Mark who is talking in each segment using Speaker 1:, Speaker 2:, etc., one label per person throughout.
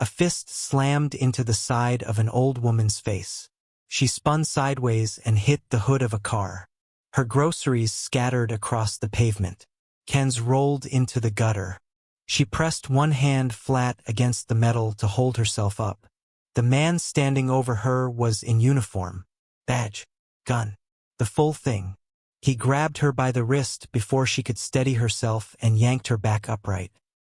Speaker 1: A fist slammed into the side of an old woman's face. She spun sideways and hit the hood of a car. Her groceries scattered across the pavement. Cans rolled into the gutter. She pressed one hand flat against the metal to hold herself up. The man standing over her was in uniform. Badge. Gun. The full thing. He grabbed her by the wrist before she could steady herself and yanked her back upright.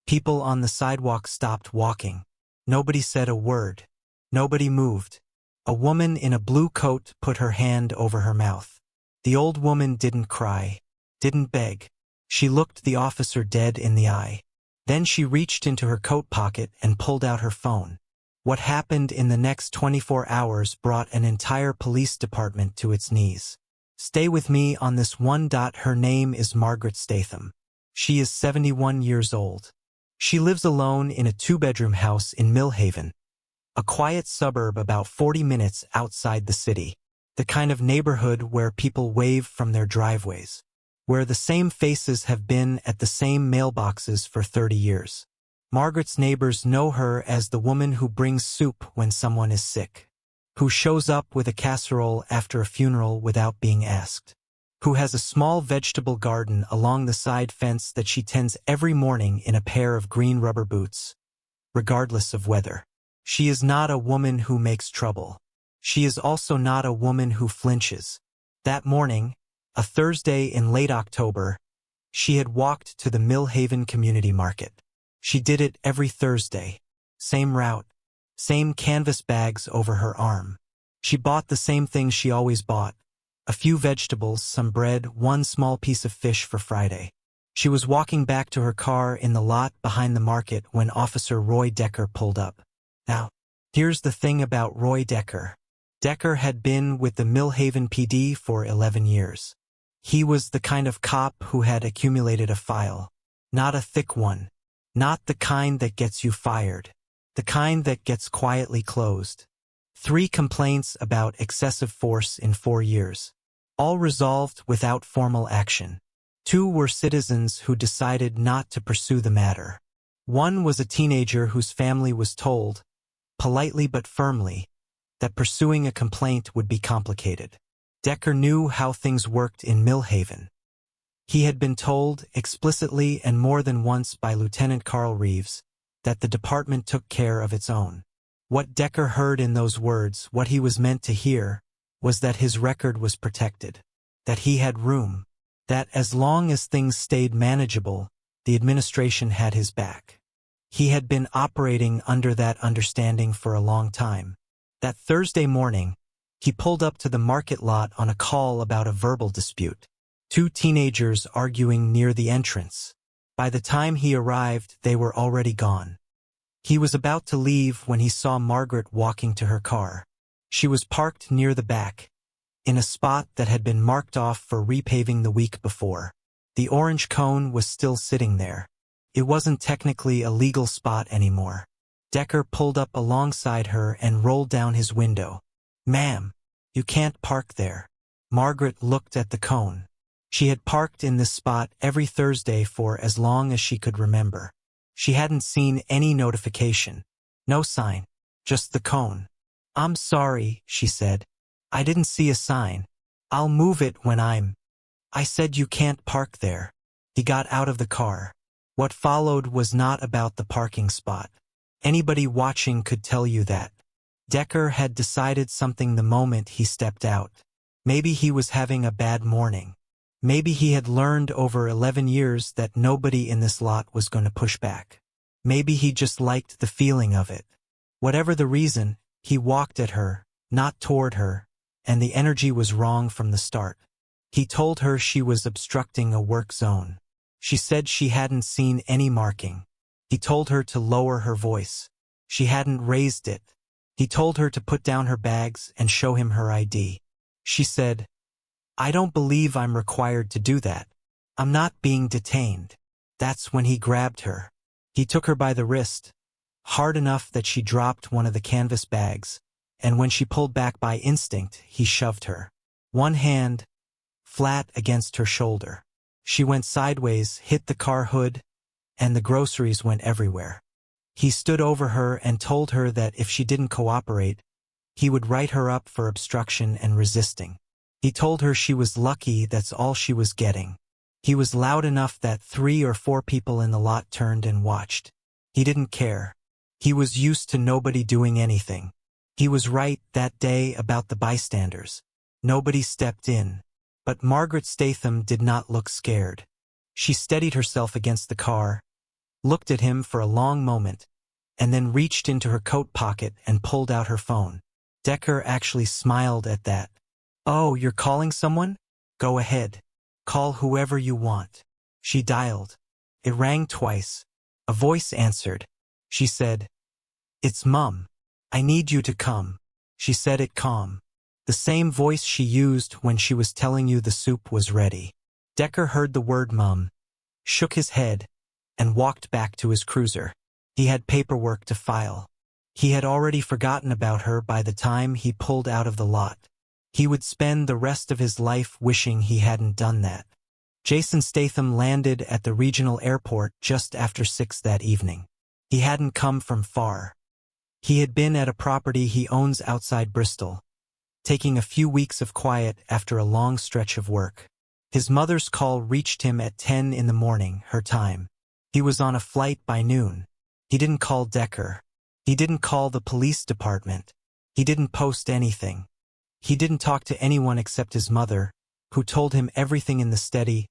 Speaker 1: People on the sidewalk stopped walking. Nobody said a word. Nobody moved. A woman in a blue coat put her hand over her mouth. The old woman didn't cry, didn't beg. She looked the officer dead in the eye. Then she reached into her coat pocket and pulled out her phone. What happened in the next 24 hours brought an entire police department to its knees. Stay with me on this one. Her name is Margaret Statham. She is 71 years old. She lives alone in a 2-bedroom house in Millhaven, a quiet suburb about 40 minutes outside the city, the kind of neighborhood where people wave from their driveways, where the same faces have been at the same mailboxes for 30 years. Margaret's neighbors know her as the woman who brings soup when someone is sick, who shows up with a casserole after a funeral without being asked, who has a small vegetable garden along the side fence that she tends every morning in a pair of green rubber boots, regardless of weather. She is not a woman who makes trouble. She is also not a woman who flinches. That morning, a Thursday in late October, she had walked to the Millhaven Community Market. She did it every Thursday. Same route, same canvas bags over her arm. She bought the same things she always bought: a few vegetables, some bread, one small piece of fish for Friday. She was walking back to her car in the lot behind the market when Officer Roy Decker pulled up. Now, here's the thing about Roy Decker. Decker had been with the Millhaven PD for 11 years. He was the kind of cop who had accumulated a file. Not a thick one. Not the kind that gets you fired. The kind that gets quietly closed. 3 complaints about excessive force in 4 years. All resolved without formal action. 2 were citizens who decided not to pursue the matter. 1 was a teenager whose family was told, politely but firmly, that pursuing a complaint would be complicated. Decker knew how things worked in Millhaven. He had been told, explicitly and more than once by Lieutenant Carl Reeves, that the department took care of its own. What Decker heard in those words, what he was meant to hear, was that his record was protected, that he had room, that as long as things stayed manageable, the administration had his back. He had been operating under that understanding for a long time. That Thursday morning, he pulled up to the market lot on a call about a verbal dispute. 2 teenagers arguing near the entrance. By the time he arrived, they were already gone. He was about to leave when he saw Margaret walking to her car. She was parked near the back, in a spot that had been marked off for repaving the week before. The orange cone was still sitting there. It wasn't technically a legal spot anymore. Decker pulled up alongside her and rolled down his window. "Ma'am, you can't park there." Margaret looked at the cone. She had parked in this spot every Thursday for as long as she could remember. She hadn't seen any notification. No sign. Just the cone. "I'm sorry," she said. "I didn't see a sign. I'll move it when I said you can't park there." He got out of the car. What followed was not about the parking spot. Anybody watching could tell you that. Decker had decided something the moment he stepped out. Maybe he was having a bad morning. Maybe he had learned over 11 years that nobody in this lot was going to push back. Maybe he just liked the feeling of it. Whatever the reason, he walked at her, not toward her, and the energy was wrong from the start. He told her she was obstructing a work zone. She said she hadn't seen any marking. He told her to lower her voice. She hadn't raised it. He told her to put down her bags and show him her ID. She said, "I don't believe I'm required to do that. I'm not being detained." That's when he grabbed her. He took her by the wrist, hard enough that she dropped one of the canvas bags, and when she pulled back by instinct, he shoved her. One hand, flat against her shoulder. She went sideways, hit the car hood, and the groceries went everywhere. He stood over her and told her that if she didn't cooperate, he would write her up for obstruction and resisting. He told her she was lucky that's all she was getting. He was loud enough that 3 or 4 people in the lot turned and watched. He didn't care. He was used to nobody doing anything. He was right that day about the bystanders. Nobody stepped in. But Margaret Statham did not look scared. She steadied herself against the car, looked at him for a long moment, and then reached into her coat pocket and pulled out her phone. Decker actually smiled at that. "Oh, you're calling someone? Go ahead. Call whoever you want." She dialed. It rang twice. A voice answered. She said, "It's Mum. I need you to come." She said it calm. The same voice she used when she was telling you the soup was ready. Decker heard the word Mum, shook his head, and walked back to his cruiser. He had paperwork to file. He had already forgotten about her by the time he pulled out of the lot. He would spend the rest of his life wishing he hadn't done that. Jason Statham landed at the regional airport just after 6 that evening. He hadn't come from far. He had been at a property he owns outside Bristol, taking a few weeks of quiet after a long stretch of work. His mother's call reached him at 10 in the morning, her time. He was on a flight by noon. He didn't call Decker. He didn't call the police department. He didn't post anything. He didn't talk to anyone except his mother, who told him everything in the steady,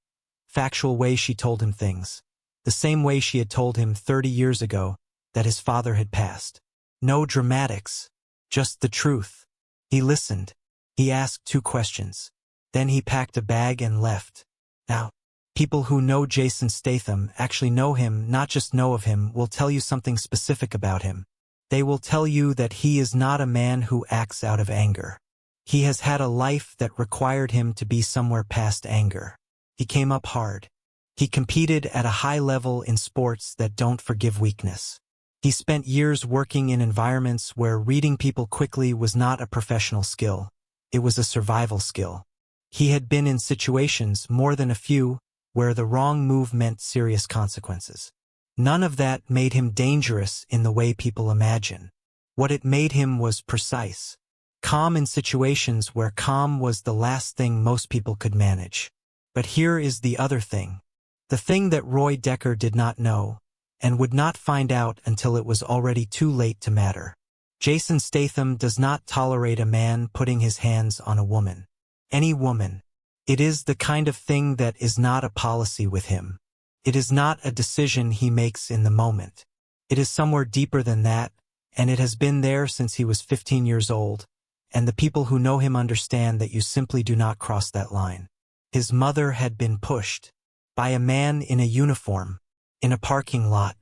Speaker 1: factual way she told him things. The same way she had told him 30 years ago that his father had passed. No dramatics, just the truth. He listened. He asked 2 questions. Then he packed a bag and left. Now, people who know Jason Statham actually know him, not just know of him, will tell you something specific about him. They will tell you that he is not a man who acts out of anger. He has had a life that required him to be somewhere past anger. He came up hard. He competed at a high level in sports that don't forgive weakness. He spent years working in environments where reading people quickly was not a professional skill. It was a survival skill. He had been in situations, more than a few, where the wrong move meant serious consequences. None of that made him dangerous in the way people imagine. What it made him was precise. Calm in situations where calm was the last thing most people could manage. But here is the other thing. The thing that Roy Decker did not know, and would not find out until it was already too late to matter. Jason Statham does not tolerate a man putting his hands on a woman. Any woman. It is the kind of thing that is not a policy with him. It is not a decision he makes in the moment. It is somewhere deeper than that, and it has been there since he was 15 years old, and the people who know him understand that you simply do not cross that line. His mother had been pushed by a man in a uniform, in a parking lot,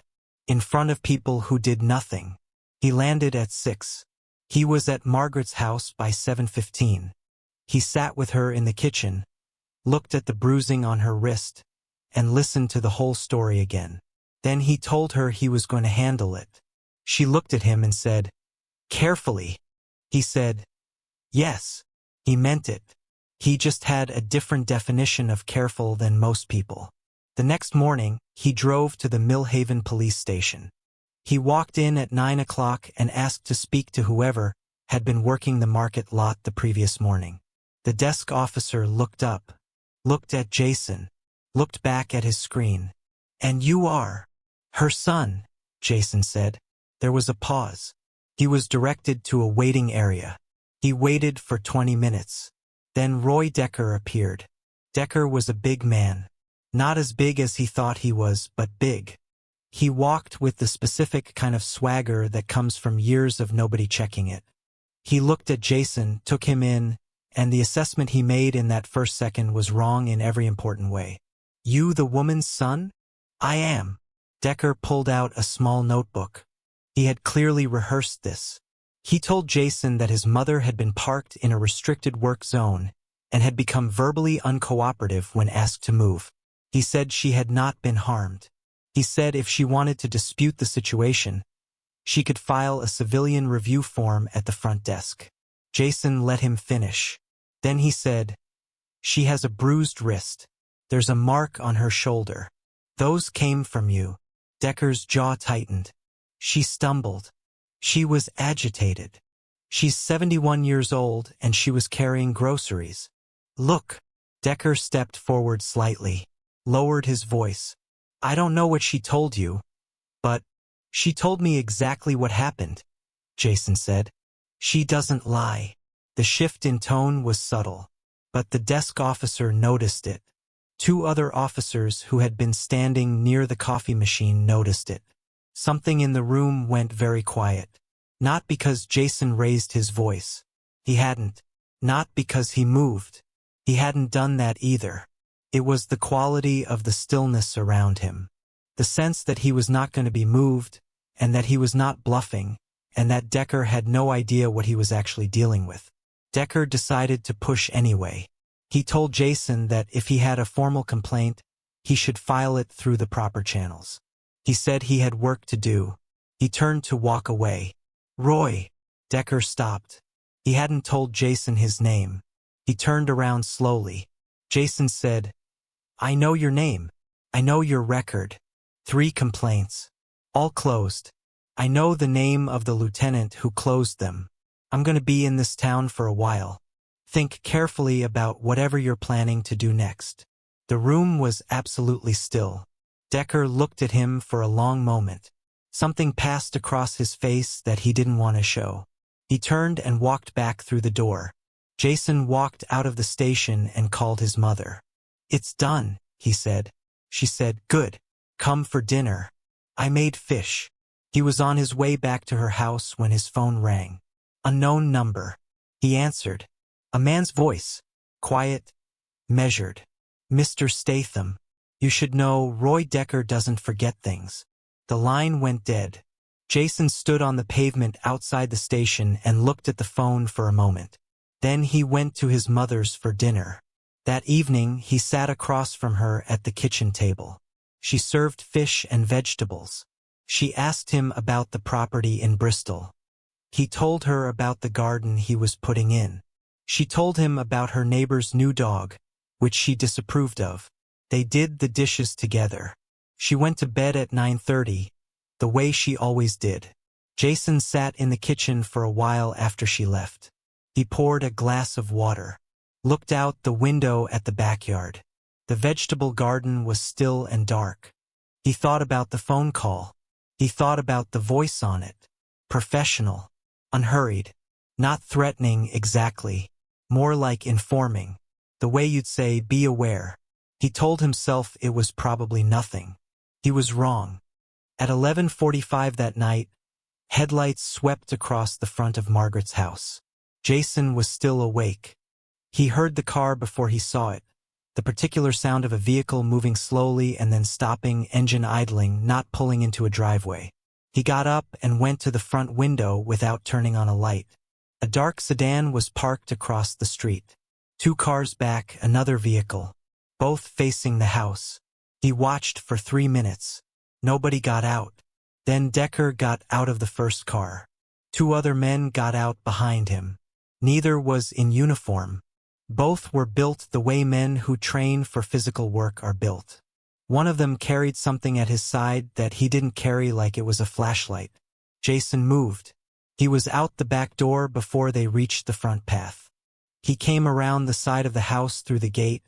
Speaker 1: in front of people who did nothing. He landed at 6. He was at Margaret's house by 7:15. He sat with her in the kitchen, looked at the bruising on her wrist, and listened to the whole story again. Then he told her he was going to handle it. She looked at him and said, "Carefully." He said, "Yes." He meant it. He just had a different definition of careful than most people. The next morning, he drove to the Millhaven police station. He walked in at 9 o'clock and asked to speak to whoever had been working the market lot the previous morning. The desk officer looked up, looked at Jason, looked back at his screen. "And you are her son," Jason said. There was a pause. He was directed to a waiting area. He waited for 20 minutes. Then Roy Decker appeared. Decker was a big man. Not as big as he thought he was, but big. He walked with the specific kind of swagger that comes from years of nobody checking it. He looked at Jason, took him in, and the assessment he made in that first second was wrong in every important way. "You the woman's son?" "I am." Decker pulled out a small notebook. He had clearly rehearsed this. He told Jason that his mother had been parked in a restricted work zone and had become verbally uncooperative when asked to move. He said she had not been harmed. He said if she wanted to dispute the situation, she could file a civilian review form at the front desk. Jason let him finish. Then he said, "She has a bruised wrist. There's a mark on her shoulder. Those came from you." Decker's jaw tightened. She stumbled. She was agitated. She's 71 years old and she was carrying groceries. Look. Decker stepped forward slightly, lowered his voice. I don't know what she told you, but she told me exactly what happened, Jason said. She doesn't lie. The shift in tone was subtle, but the desk officer noticed it. Two other officers who had been standing near the coffee machine noticed it. Something in the room went very quiet. Not because Jason raised his voice. He hadn't. Not because he moved. He hadn't done that either. It was the quality of the stillness around him. The sense that he was not going to be moved, and that he was not bluffing, and that Decker had no idea what he was actually dealing with. Decker decided to push anyway. He told Jason that if he had a formal complaint, he should file it through the proper channels. He said he had work to do. He turned to walk away. Roy. Decker stopped. He hadn't told Jason his name. He turned around slowly. Jason said, I know your name. I know your record. 3 complaints. All closed. I know the name of the lieutenant who closed them. I'm going to be in this town for a while. Think carefully about whatever you're planning to do next. The room was absolutely still. Decker looked at him for a long moment. Something passed across his face that he didn't want to show. He turned and walked back through the door. Jason walked out of the station and called his mother. It's done, he said. She said, good. Come for dinner. I made fish. He was on his way back to her house when his phone rang. Unknown number. He answered. A man's voice. Quiet. Measured. Mr. Statham. You should know Roy Decker doesn't forget things. The line went dead. Jason stood on the pavement outside the station and looked at the phone for a moment. Then he went to his mother's for dinner. That evening he sat across from her at the kitchen table. She served fish and vegetables. She asked him about the property in Bristol. He told her about the garden he was putting in. She told him about her neighbor's new dog, which she disapproved of. They did the dishes together. She went to bed at 9:30, the way she always did. Jason sat in the kitchen for a while after she left. He poured a glass of water, looked out the window at the backyard. The vegetable garden was still and dark. He thought about the phone call. He thought about the voice on it. Professional, unhurried, not threatening exactly, more like informing. The way you'd say, be aware. He told himself it was probably nothing. He was wrong. At 11:45 that night, headlights swept across the front of Margaret's house. Jason was still awake. He heard the car before he saw it, the particular sound of a vehicle moving slowly and then stopping, engine idling, not pulling into a driveway. He got up and went to the front window without turning on a light. A dark sedan was parked across the street. 2 cars back, another vehicle, both facing the house. He watched for 3 minutes. Nobody got out. Then Decker got out of the first car. 2 other men got out behind him. Neither was in uniform. Both were built the way men who train for physical work are built. One of them carried something at his side that he didn't carry, like it was a flashlight. Jason moved. He was out the back door before they reached the front path. He came around the side of the house through the gate,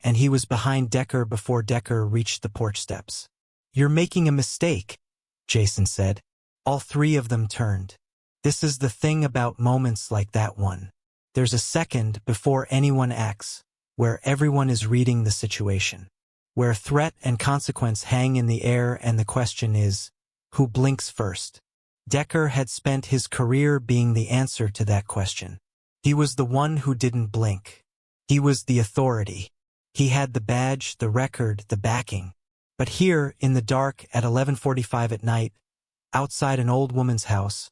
Speaker 1: and he was behind Decker before Decker reached the porch steps. You're making a mistake, Jason said. All 3 of them turned. This is the thing about moments like that one. There's a second before anyone acts, where everyone is reading the situation, where threat and consequence hang in the air, and the question is, who blinks first? Decker had spent his career being the answer to that question. He was the one who didn't blink. He was the authority. He had the badge, the record, the backing. But here, in the dark at 11:45 at night, outside an old woman's house,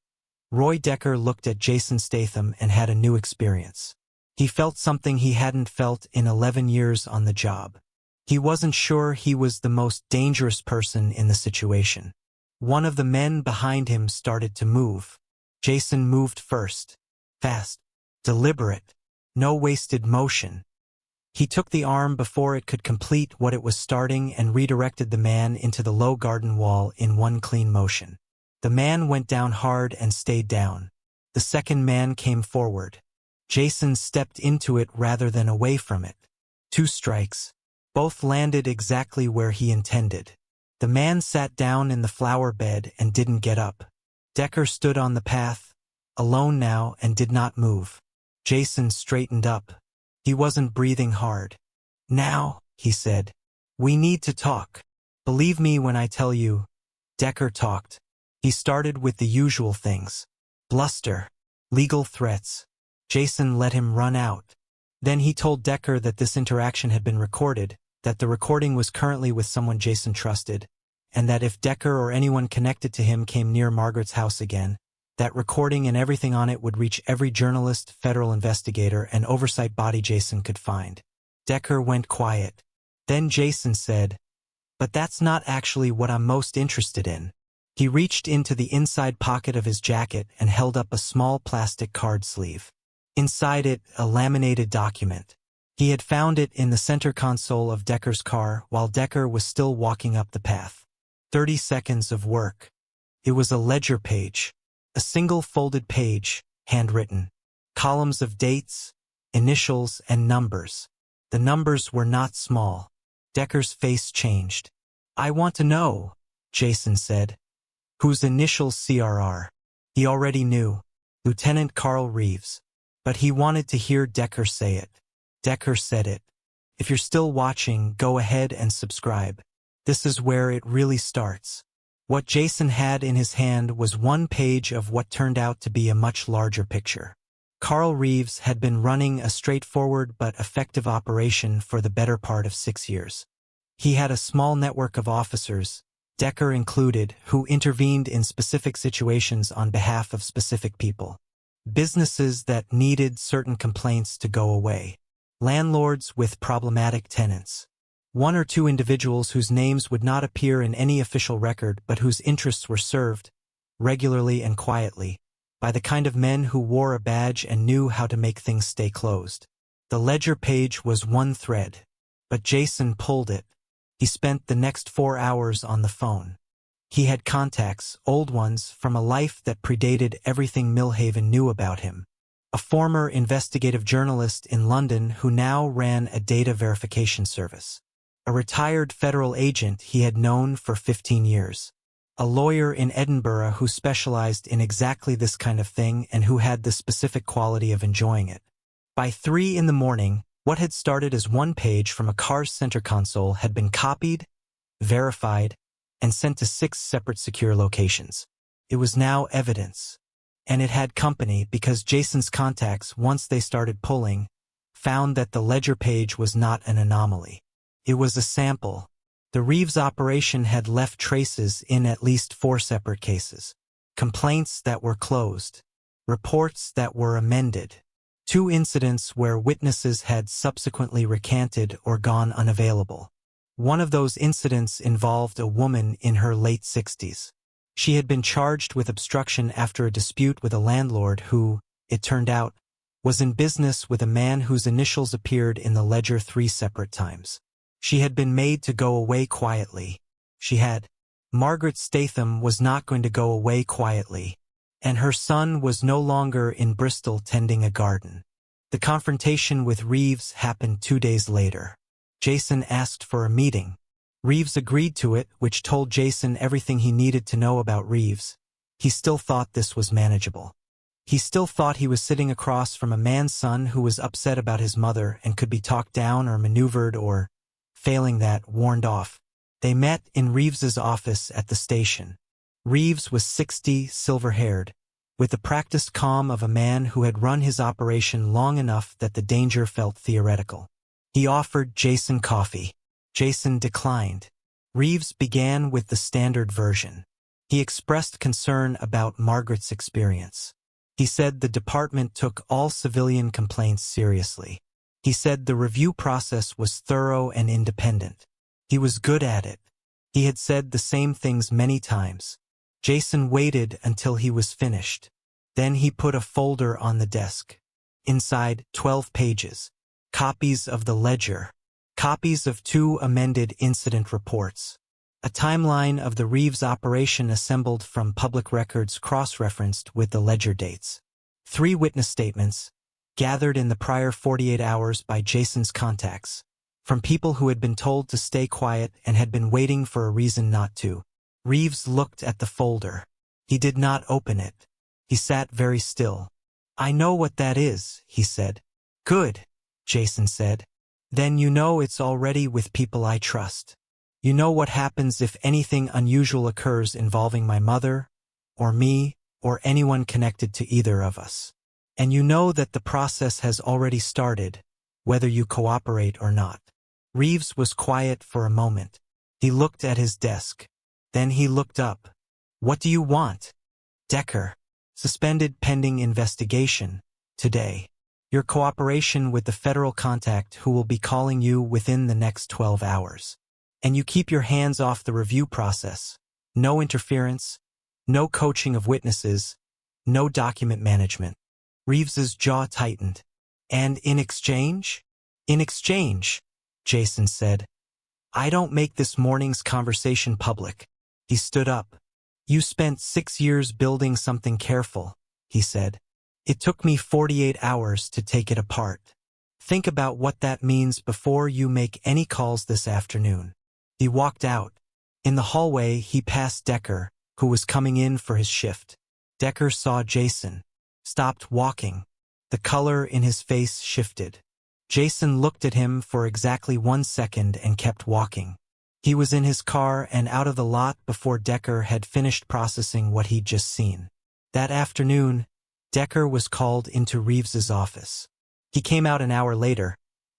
Speaker 1: Roy Decker looked at Jason Statham and had a new experience. He felt something he hadn't felt in 11 years on the job. He wasn't sure he was the most dangerous person in the situation. One of the men behind him started to move. Jason moved first. Fast. Deliberate. No wasted motion. He took the arm before it could complete what it was starting and redirected the man into the low garden wall in one clean motion. The man went down hard and stayed down. The second man came forward. Jason stepped into it rather than away from it. 2 strikes. Both landed exactly where he intended. The man sat down in the flower bed and didn't get up. Decker stood on the path, alone now, and did not move. Jason straightened up. He wasn't breathing hard. "Now," he said, "we need to talk. Believe me when I tell you." Decker talked. He started with the usual things. Bluster. Legal threats. Jason let him run out. Then he told Decker that this interaction had been recorded, that the recording was currently with someone Jason trusted, and that if Decker or anyone connected to him came near Margaret's house again, that recording and everything on it would reach every journalist, federal investigator, and oversight body Jason could find. Decker went quiet. Then Jason said, "But that's not actually what I'm most interested in." He reached into the inside pocket of his jacket and held up a small plastic card sleeve. Inside it, a laminated document. He had found it in the center console of Decker's car while Decker was still walking up the path. 30 seconds of work. It was a ledger page. A single folded page, handwritten. Columns of dates, initials, and numbers. The numbers were not small. Decker's face changed. "I want to know," Jason said. "Whose initials CRR?" He already knew. Lieutenant Carl Reeves. But he wanted to hear Decker say it. Decker said it. "If you're still watching, go ahead and subscribe. This is where it really starts." What Jason had in his hand was one page of what turned out to be a much larger picture. Carl Reeves had been running a straightforward but effective operation for the better part of 6 years. He had a small network of officers, Decker included, who intervened in specific situations on behalf of specific people. Businesses that needed certain complaints to go away. Landlords with problematic tenants. 1 or 2 individuals whose names would not appear in any official record but whose interests were served, regularly and quietly, by the kind of men who wore a badge and knew how to make things stay closed. The ledger page was one thread, but Jason pulled it. He spent the next 4 hours on the phone. He had contacts, old ones, from a life that predated everything Millhaven knew about him. A former investigative journalist in London who now ran a data verification service. A retired federal agent he had known for 15 years. A lawyer in Edinburgh who specialized in exactly this kind of thing and who had the specific quality of enjoying it. By 3 in the morning, what had started as one page from a car's center console had been copied, verified, and sent to 6 separate secure locations. It was now evidence. And it had company because Jason's contacts, once they started pulling, found that the ledger page was not an anomaly. It was a sample. The Reeves operation had left traces in at least 4 separate cases. Complaints that were closed. Reports that were amended. 2 incidents where witnesses had subsequently recanted or gone unavailable. One of those incidents involved a woman in her late 60s. She had been charged with obstruction after a dispute with a landlord who, it turned out, was in business with a man whose initials appeared in the ledger 3 separate times. She had been made to go away quietly. Margaret Statham was not going to go away quietly, and her son was no longer in Bristol tending a garden. The confrontation with Reeves happened 2 days later. Jason asked for a meeting. Reeves agreed to it, which told Jason everything he needed to know about Reeves. He still thought this was manageable. He still thought he was sitting across from a man's son who was upset about his mother and could be talked down or maneuvered or, failing that, warned off. They met in Reeves's office at the station. Reeves was 60, silver-haired, with the practiced calm of a man who had run his operation long enough that the danger felt theoretical. He offered Jason coffee. Jason declined. Reeves began with the standard version. He expressed concern about Margaret's experience. He said the department took all civilian complaints seriously. He said the review process was thorough and independent. He was good at it. He had said the same things many times. Jason waited until he was finished. Then he put a folder on the desk. Inside, 12 pages. Copies of the ledger. Copies of 2 amended incident reports. A timeline of the Reeves operation assembled from public records cross-referenced with the ledger dates. 3 witness statements, gathered in the prior 48 hours by Jason's contacts, from people who had been told to stay quiet and had been waiting for a reason not to. Reeves looked at the folder. He did not open it. He sat very still. "I know what that is," he said. "Good," Jason said. "Then you know it's already with people I trust. You know what happens if anything unusual occurs involving my mother, or me, or anyone connected to either of us. And you know that the process has already started, whether you cooperate or not." Reeves was quiet for a moment. He looked at his desk. Then he looked up. "What do you want?" "Decker. Suspended pending investigation. Today. Your cooperation with the federal contact who will be calling you within the next 12 hours. And you keep your hands off the review process. No interference. No coaching of witnesses. No document management." Reeves's jaw tightened. "And in exchange?" "In exchange," Jason said, "I don't make this morning's conversation public." He stood up. "You spent 6 years building something careful," he said. "It took me 48 hours to take it apart. Think about what that means before you make any calls this afternoon." He walked out. In the hallway, he passed Decker, who was coming in for his shift. Decker saw Jason, stopped walking. The color in his face shifted. Jason looked at him for exactly 1 second and kept walking. He was in his car and out of the lot before Decker had finished processing what he'd just seen. That afternoon, Decker was called into Reeves's office. He came out an hour later,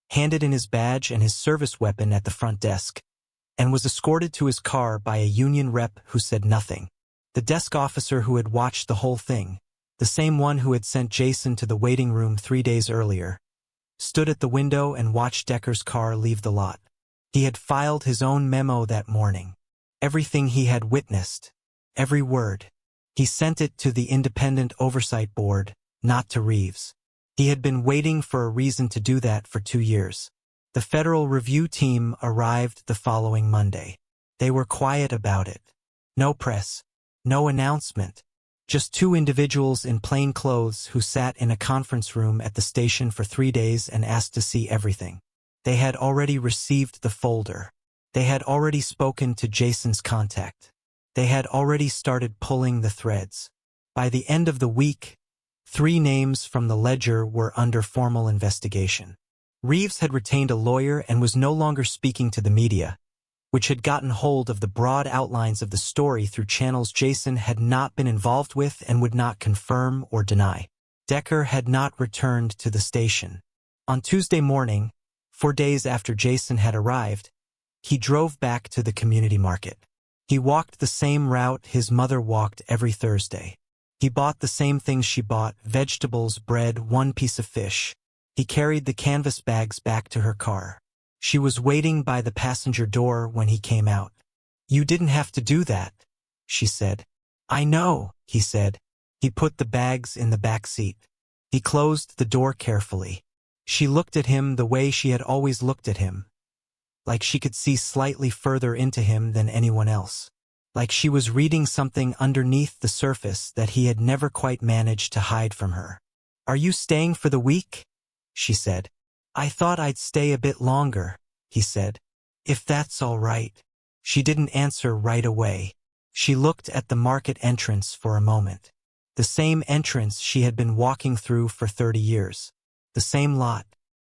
Speaker 1: handed in his badge and his service weapon at the front desk, and was escorted to his car by a union rep who said nothing. The desk officer who had watched the whole thing, the same one who had sent Jason to the waiting room 3 days earlier, stood at the window and watched Decker's car leave the lot. He had filed his own memo that morning. Everything he had witnessed, every word. He sent it to the Independent Oversight Board, not to Reeves. He had been waiting for a reason to do that for 2 years. The federal review team arrived the following Monday. They were quiet about it. No press, no announcement. Just 2 individuals in plain clothes who sat in a conference room at the station for 3 days and asked to see everything. They had already received the folder. They had already spoken to Jason's contact. They had already started pulling the threads. By the end of the week, 3 names from the ledger were under formal investigation. Reeves had retained a lawyer and was no longer speaking to the media, which had gotten hold of the broad outlines of the story through channels Jason had not been involved with and would not confirm or deny. Decker had not returned to the station. On Tuesday morning, 4 days after Jason had arrived, he drove back to the community market. He walked the same route his mother walked every Thursday. He bought the same things she bought: vegetables, bread, 1 piece of fish. He carried the canvas bags back to her car. She was waiting by the passenger door when he came out. "You didn't have to do that," she said. "I know," he said. He put the bags in the back seat. He closed the door carefully. She looked at him the way she had always looked at him, like she could see slightly further into him than anyone else, like she was reading something underneath the surface that he had never quite managed to hide from her. "Are you staying for the week?" she said. "I thought I'd stay a bit longer," he said. "If that's all right." She didn't answer right away. She looked at the market entrance for a moment. The same entrance she had been walking through for 30 years. The same lot.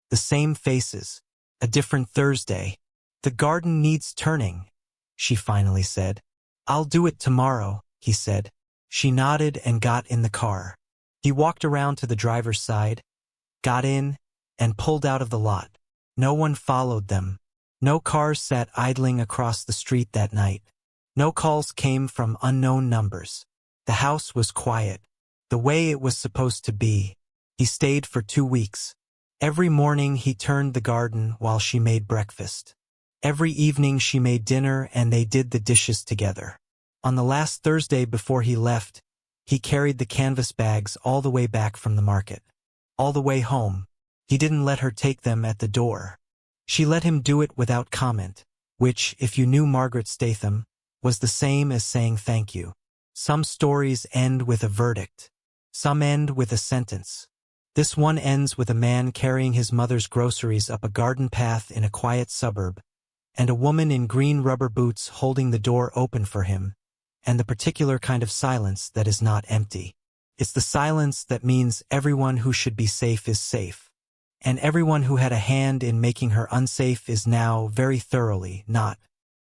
Speaker 1: The same faces. A different Thursday. "The garden needs turning," she finally said. "I'll do it tomorrow," he said. She nodded and got in the car. He walked around to the driver's side, got in, and pulled out of the lot. No one followed them. No cars sat idling across the street that night. No calls came from unknown numbers. The house was quiet, the way it was supposed to be. He stayed for 2 weeks. Every morning he turned the garden while she made breakfast. Every evening she made dinner and they did the dishes together. On the last Thursday before he left, he carried the canvas bags all the way back from the market. All the way home. He didn't let her take them at the door. She let him do it without comment. which, if you knew Margaret Statham, was the same as saying thank you. Some stories end with a verdict. Some end with a sentence. This one ends with a man carrying his mother's groceries up a garden path in a quiet suburb, and a woman in green rubber boots holding the door open for him, and the particular kind of silence that is not empty. It's the silence that means everyone who should be safe is safe, and everyone who had a hand in making her unsafe is now very thoroughly not.